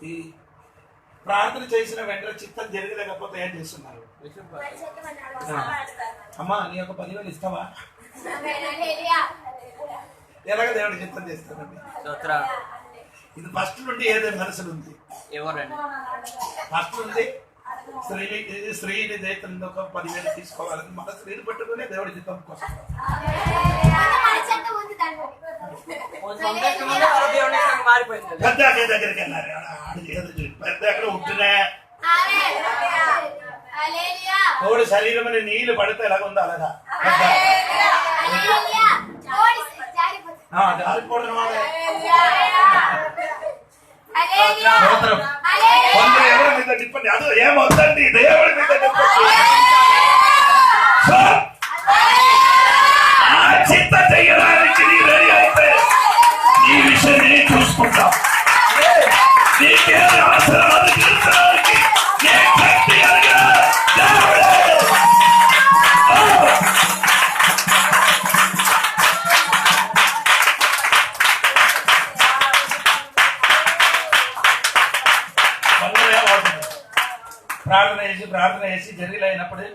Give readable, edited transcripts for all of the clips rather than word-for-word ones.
ఈ ప్రార్థన చేసిన వెంటనే చిత్తం జరగలేకపోతే ఏం చేస్తున్నారు? అమ్మా నీ యొక్క 10,000 ఇస్తావా? ఎలాగ దేవుడి చిత్తం చేస్తానండి? ఇది ఫస్ట్ నుండి ఏదో మనసులు ఉంది. ఎవరండి ఫస్ట్ నుండి స్త్రీని దేశంలో ఒక 10,000 తీసుకోవాలని మన స్త్రీని పట్టుకునే దేవుడి చిత్తం కోసం పెద్ద దగ్గరికి వెళ్ళారు. పెద్ద ఎక్కడ ఉంటున్నా తోడు శరీరం అని నీళ్లు పడితే ఎలాగుందో అలాగా జారిపోవడం కొందరు ఎవరి మీద తిప్పండి, అది ఏమవుతండి దేవుడి మీద చిత్త చెయ్యడానికి నీ రెడీ అయితే ఈ విషయం నేను చూసుకుంటా. నీకే అవసరం అది తీర్చడానికి ప్రార్థన చేసి జరిగినప్పుడు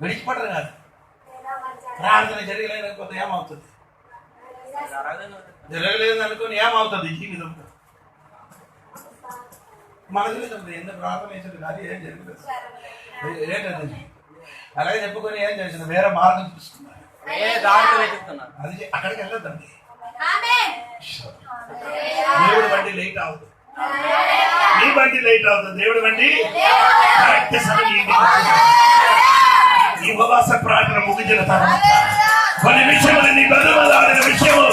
విడిచిపడరు కాదు. ప్రార్థన జరిగిపోతే ఏమవుతుంది? జరగలేదు అనుకుని ఏమవుతుంది జీవితంలో? మనసులో ఎందుకు ప్రార్థన చేసేది కాదు, ఏం జరగలేదు ఏంటది అలాగే చెప్పుకొని ఏం చేసింది, వేరే మార్గం చూసుకున్నారు. అది అక్కడికి వెళ్ళొద్దండి. దేవుడు బండి లేట్ అవుతుంది, నీ బండి లేట్ అవుతుంది. దేవుడు బండి ఈ ఉపవాస ప్రార్థన ముగించిన తర్వాత కొన్ని విషయములు నీ బదులాడిన విషయము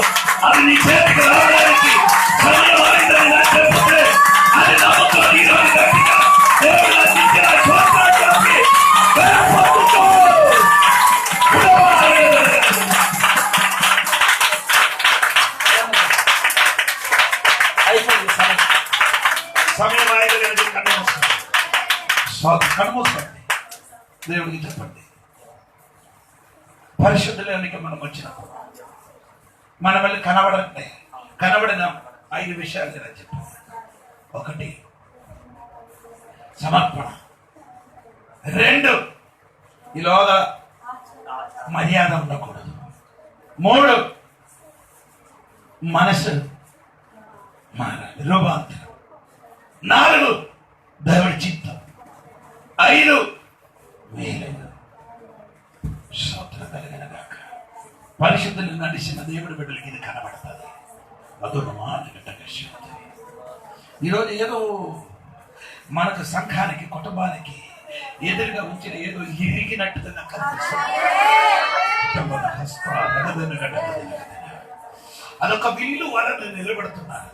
అది నీ చేతికి రావడానికి సమయం అయిందని నాకు చెప్తే అది నమ్మకం ఈరోజు గట్టిగా దేవుడు అందించిన స్వాతంత్రానికి సమయం అయింది. కనుమూసుకోండి, దేవుడికి చెప్పండి. పరిశుద్ధులోనికి మనం వచ్చినప్పుడు మన వల్ల కనబడిన 5 విషయాలు నేను చెప్పాను. 1 సమర్పణ, 2 ఈలోగా మర్యాద ఉండకూడదు, 3 మనసు మారాలి, రూపాంతరం, 4 దేవుడి చిత్తం, 5 వేలు స్తోత్రం కలిగిన గాక. పరిశుద్ధులు నడిచిన దేవుడి బిడ్డలకి ఇది కనబడుతుంది. అదొక మాట ఈరోజు ఏదో మనకు సంఘానికి కుటుంబానికి ఎదురుగా ఉంచిన ఏదో ఇరిగినట్టుగా నాకు కనిపిస్తుంది. అదొక విల్లు వలన నిలబడుతున్నారు.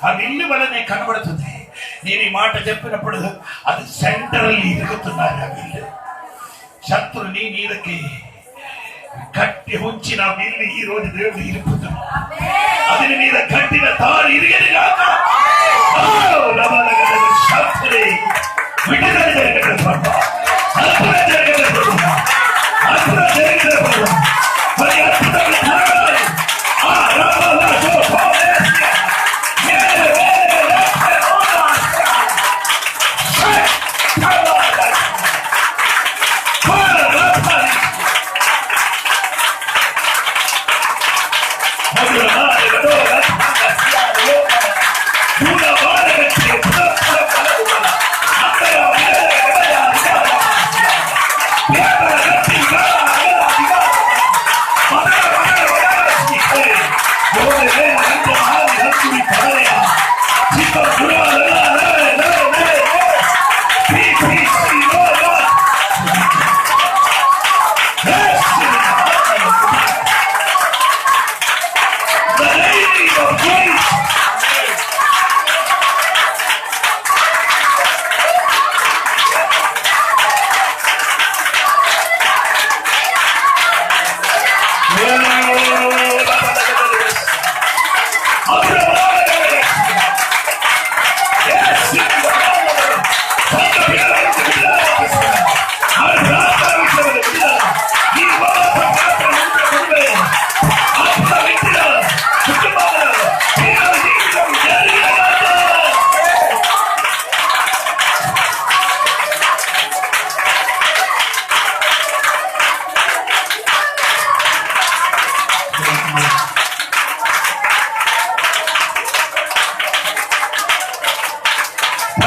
ఆ విల్లు వలనే కనబడుతుంది. నేను ఈ మాట చెప్పినప్పుడు అది సెంటర్లు ఇరుగుతున్నారు. ఆ విల్లు శత్రుని మీదకి కట్టి ఉంచిన విల్లు ఈ రోజు దేవుడు ఇరుపుతున్నా. అది మీద కట్టిన తాడు ఇరిగేది కాక శత్రుని విడుదల జరిగిన అద్భుతం జరిగిన అద్భుతం జరిగిన మరి అద్భుతం జరగాలి.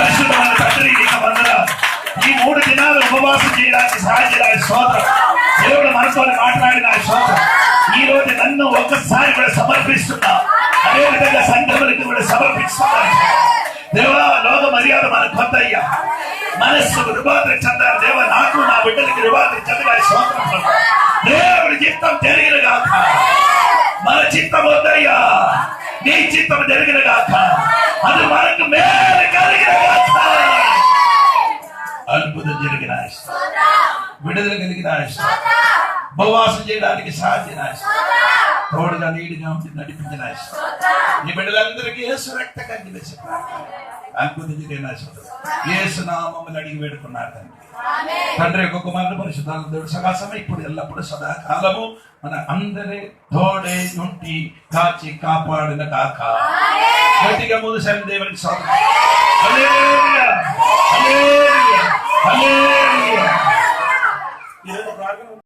పరిశుద్ధమైన తండ్రి నీకు వందనాలు. ఈ 3 దినాలు ఉపవాసం చేయడానికి సహాయం స్తోత్రం. దేవుడు మనతో మాట్లాడిన స్తోత్రం. ఈ రోజు నన్ను ఒక్కసారి కూడా సమర్పిస్తున్నా, అదేవిధంగా సంఘములకు కూడా సమర్పిస్తున్నాను. దేవా, లోక మర్యాద మన కొత్త అయ్యా, మనస్సుకు రూపాంతరం చెందాలి. దేవ, నాకు నా బిడ్డలకి రూపాంతరం చెందాలి. స్తోత్రం. దేవుడి చిత్తం జరిగిన గాక, మన చిత్తం వద్దయ్యా, నీ చిత్తం జరిగిన గాక, అది మనకు మేలు కలిగిన గాక. అద్భుతం జరిగిన విడుదల కలిగిన ఉపవాసం చేయడానికి సాధ్యన తోడుగా నీడిగా ఉండి నడిపించిన ఈ బిడ్డలందరికీ యేసు రక్త కంటి వేసి అద్భుతం జరిగిన యేసు నామములు అడిగి వేడుకున్నారు తండ్రి. తండ్రి యొక్క కుమారుడు పరిశుద్ధాత్మ దేవుడు సకాశమే ఇప్పుడు ఎల్లప్పుడూ సదాకాలము మన అందరి తోడే నుండి కాచి కాపాడిన కాక. గట్టిగా ముందు సరి దేవునికి స్తోత్రం. హల్లెలూయా, హల్లెలూయా, హల్లెలూయా.